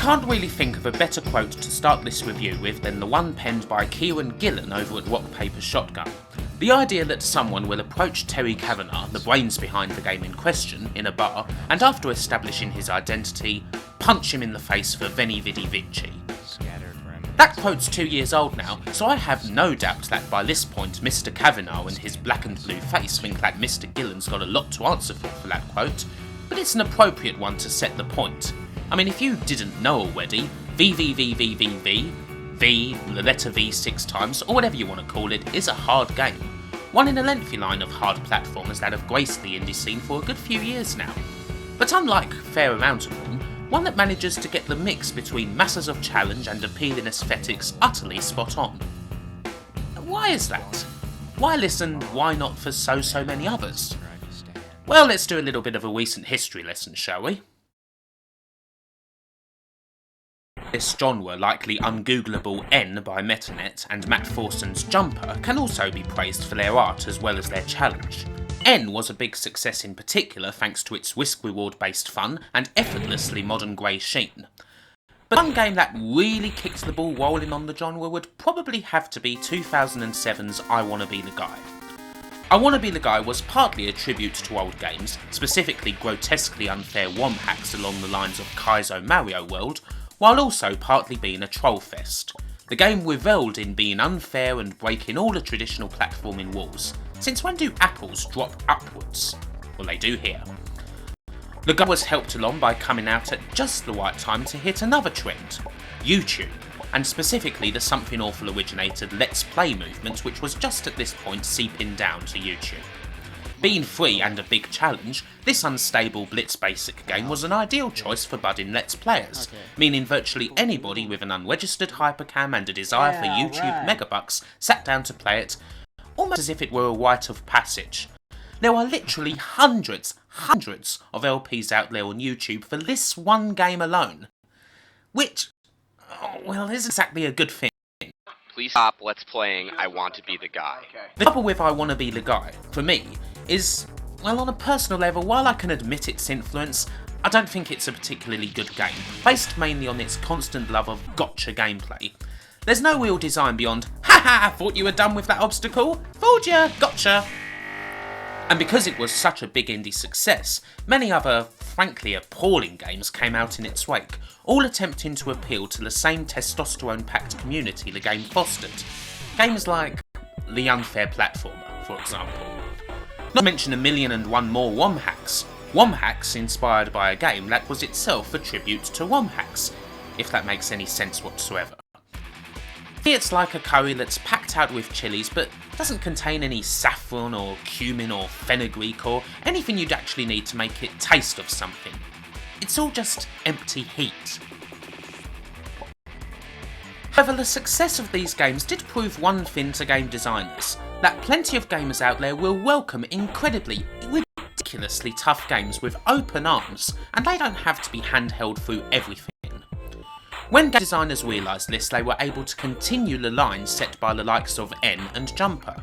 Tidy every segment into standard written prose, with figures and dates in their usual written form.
can't really think of a better quote to start this review with than the one penned by Kieran Gillen over at Rock Paper Shotgun. The idea that someone will approach Terry Kavanagh, the brains behind the game in question, in a bar, and after establishing his identity, punch him in the face for VVVVVV. That quote's 2 years old now, so I have no doubt that by this point Mr. Kavanagh and his black and blue face think that Mr. Gillen's got a lot to answer for that quote, but it's an appropriate one to set the point. I mean, if you didn't know already, VVVVVV, V, the letter V 6 times, or whatever you want to call it, is a hard game. One in a lengthy line of hard platformers that have graced the indie scene for a good few years now. But unlike a fair amount of them, one that manages to get the mix between masses of challenge and appealing aesthetics utterly spot on. Why is that? Why listen, why not for so many others? Well, let's do a little bit of a recent history lesson, shall we? This genre, like the ungoogleable N by Metanet and Matt Forson's Jumper, can also be praised for their art as well as their challenge. N was a big success in particular thanks to its risk-reward based fun and effortlessly modern grey sheen. But one game that really kicked the ball rolling on the genre would probably have to be 2007's I Wanna Be the Guy. I Wanna Be the Guy was partly a tribute to old games, specifically grotesquely unfair WOM hacks along the lines of Kaizo Mario World, while also partly being a troll fest. The game revelled in being unfair and breaking all the traditional platforming walls. Since when do apples drop upwards? Well, they do here. The game was helped along by coming out at just the right time to hit another trend, YouTube, and specifically the Something Awful originated Let's Play movement, which was just at this point seeping down to YouTube. Being free and a big challenge, this unstable Blitz basic game was an ideal choice for budding Let's Players, meaning virtually anybody with an unregistered hypercam and a desire for YouTube megabucks sat down to play it, almost as if it were a rite of passage. There are literally hundreds of LPs out there on YouTube for this one game alone, which, well, isn't exactly a good thing. Please stop Let's Playing I Want to Be the Guy. The trouble with I Wanna Be the Guy, for me, is, well, on a personal level, while I can admit its influence, I don't think it's a particularly good game, based mainly on its constant love of gotcha gameplay. There's no real design beyond, haha, thought you were done with that obstacle? Fooled ya, gotcha! And because it was such a big indie success, many other, frankly appalling games came out in its wake, all attempting to appeal to the same testosterone-packed community the game fostered. Games like The Unfair Platformer, for example. Not to mention a million and one more WOM hacks. WOM hacks inspired by a game that was itself a tribute to WOM hacks, if that makes any sense whatsoever. It's like a curry that's packed out with chilies but doesn't contain any saffron or cumin or fenugreek or anything you'd actually need to make it taste of something. It's all just empty heat. However, the success of these games did prove one thing to game designers, that plenty of gamers out there will welcome incredibly, ridiculously tough games with open arms, and they don't have to be handheld through everything. When game designers realised this, they were able to continue the line set by the likes of N and Jumper.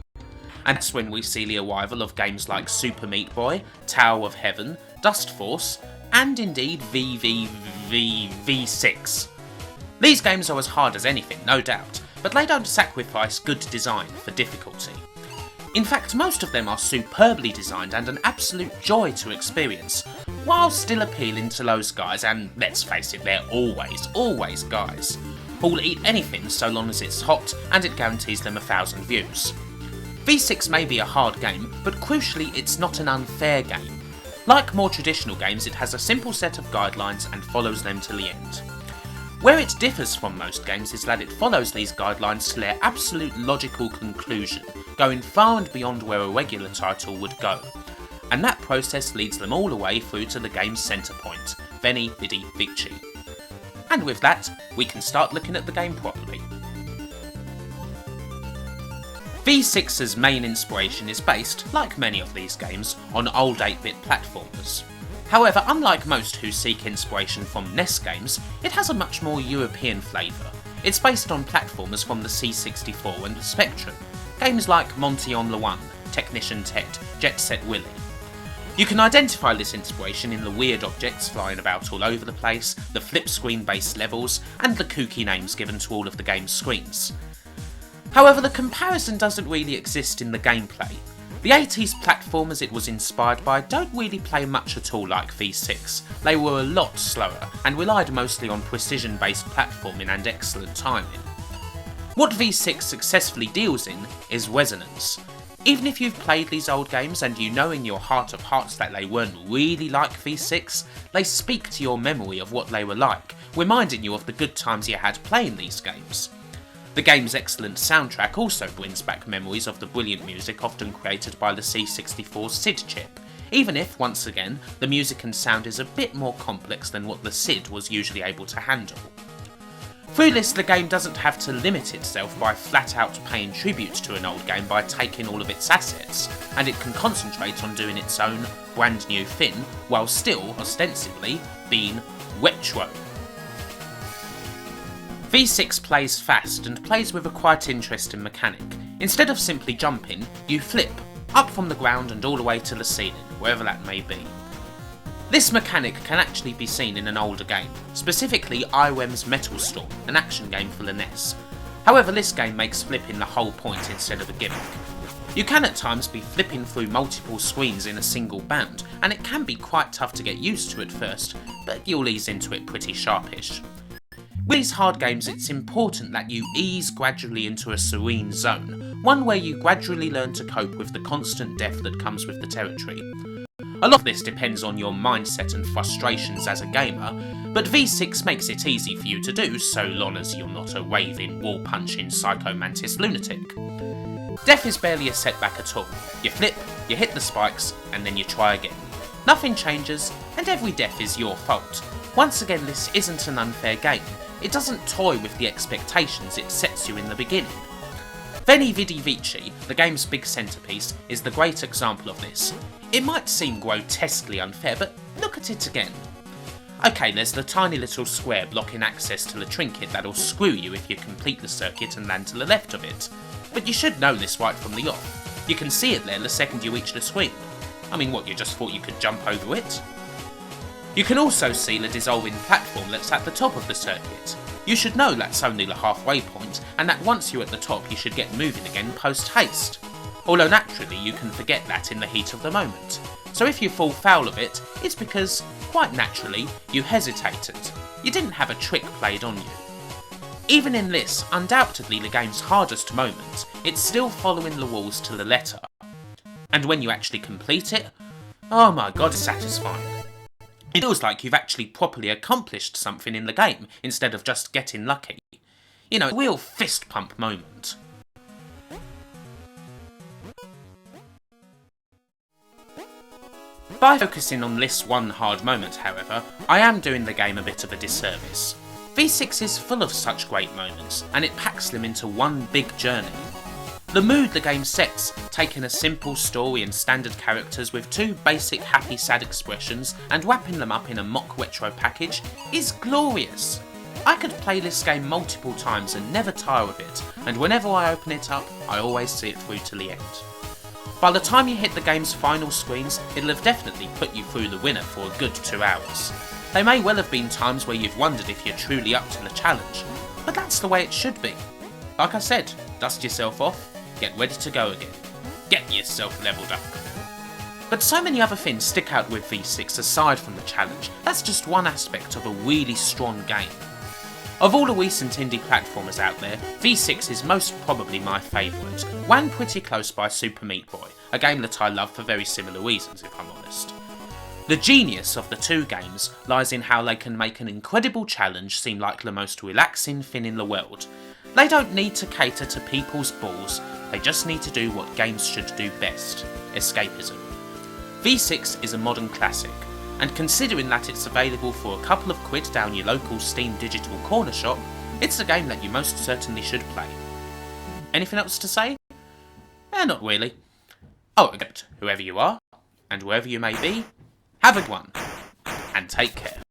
And that's when we see the arrival of games like Super Meat Boy, Tower of Heaven, Dustforce, and indeed VVVVV6. These games are as hard as anything, no doubt, but they don't sacrifice good design for difficulty. In fact, most of them are superbly designed and an absolute joy to experience, while still appealing to those guys, and let's face it, they're always guys, who'll eat anything so long as it's hot and it guarantees them 1,000 views. V6 may be a hard game, but crucially it's not an unfair game. Like more traditional games, it has a simple set of guidelines and follows them to the end. Where it differs from most games is that it follows these guidelines to their absolute logical conclusion, going far and beyond where a regular title would go. And that process leads them all the way through to the game's centre point, Veni Vidi Vici. And with that, we can start looking at the game properly. V6's main inspiration is based, like many of these games, on old 8-bit platformers. However, unlike most who seek inspiration from NES games, it has a much more European flavour. It's based on platformers from the C64 and the Spectrum, games like Monty on the One, Technician Ted, Jet Set Willy. You can identify this inspiration in the weird objects flying about all over the place, the flip screen based levels, and the kooky names given to all of the game's screens. However, the comparison doesn't really exist in the gameplay. The 80s platformers it was inspired by don't really play much at all like V6. They were a lot slower, and relied mostly on precision based platforming and excellent timing. What V6 successfully deals in is resonance. Even if you've played these old games and you know in your heart of hearts that they weren't really like V6, they speak to your memory of what they were like, reminding you of the good times you had playing these games. The game's excellent soundtrack also brings back memories of the brilliant music often created by the C64's SID chip, even if, once again, the music and sound is a bit more complex than what the SID was usually able to handle. Through this, the game doesn't have to limit itself by flat out paying tribute to an old game by taking all of its assets, and it can concentrate on doing its own brand new thing while still, ostensibly, being retro. V6 plays fast and plays with a quite interesting mechanic. Instead of simply jumping, you flip, up from the ground and all the way to the ceiling, wherever that may be. This mechanic can actually be seen in an older game, specifically IREM's Metal Storm, an action game for the NES. However, this game makes flipping the whole point instead of a gimmick. You can at times be flipping through multiple screens in a single bound, and it can be quite tough to get used to at first, but you'll ease into it pretty sharpish. With these hard games, it's important that you ease gradually into a serene zone, one where you gradually learn to cope with the constant death that comes with the territory. A lot of this depends on your mindset and frustrations as a gamer, but V6 makes it easy for you to do so long as you're not a raving, wall-punching psycho-mantis lunatic. Death is barely a setback at all. You flip, you hit the spikes, and then you try again. Nothing changes, and every death is your fault. Once again, this isn't an unfair game. It doesn't toy with the expectations it sets you in the beginning. VVVVVV, the game's big centrepiece, is the great example of this. It might seem grotesquely unfair, but look at it again. Okay, there's the tiny little square blocking access to the trinket that'll screw you if you complete the circuit and land to the left of it. But you should know this right from the off. You can see it there the second you reach the screen. I mean, what, you just thought you could jump over it? You can also see the dissolving platform that's at the top of the circuit. You should know that's only the halfway point, and that once you're at the top you should get moving again post-haste. Although naturally you can forget that in the heat of the moment. So if you fall foul of it, it's because, quite naturally, you hesitated. You didn't have a trick played on you. Even in this, undoubtedly the game's hardest moment, it's still following the rules to the letter. And when you actually complete it, oh my god, it's satisfying. It feels like you've actually properly accomplished something in the game, instead of just getting lucky. You know, a real fist pump moment. By focusing on this one hard moment, however, I am doing the game a bit of a disservice. V6 is full of such great moments, and it packs them into one big journey. The mood the game sets, taking a simple story and standard characters with two basic happy sad expressions and wrapping them up in a mock retro package, is glorious. I could play this game multiple times and never tire of it, and whenever I open it up, I always see it through to the end. By the time you hit the game's final screens, it'll have definitely put you through the winner for a good 2 hours. There may well have been times where you've wondered if you're truly up to the challenge, but that's the way it should be. Like I said, dust yourself off, get ready to go again. Get yourself leveled up. But so many other things stick out with V6 aside from the challenge. That's just one aspect of a really strong game. Of all the recent indie platformers out there, V6 is most probably my favourite, ran pretty close by Super Meat Boy, a game that I love for very similar reasons if I'm honest. The genius of the two games lies in how they can make an incredible challenge seem like the most relaxing thing in the world. They don't need to cater to people's balls, they just need to do what games should do best: escapism. V6 is a modern classic, and considering that it's available for a couple of quid down your local Steam digital corner shop, it's a game that you most certainly should play. Anything else to say? Not really. Oh, except whoever you are, and wherever you may be, have a good one, and take care.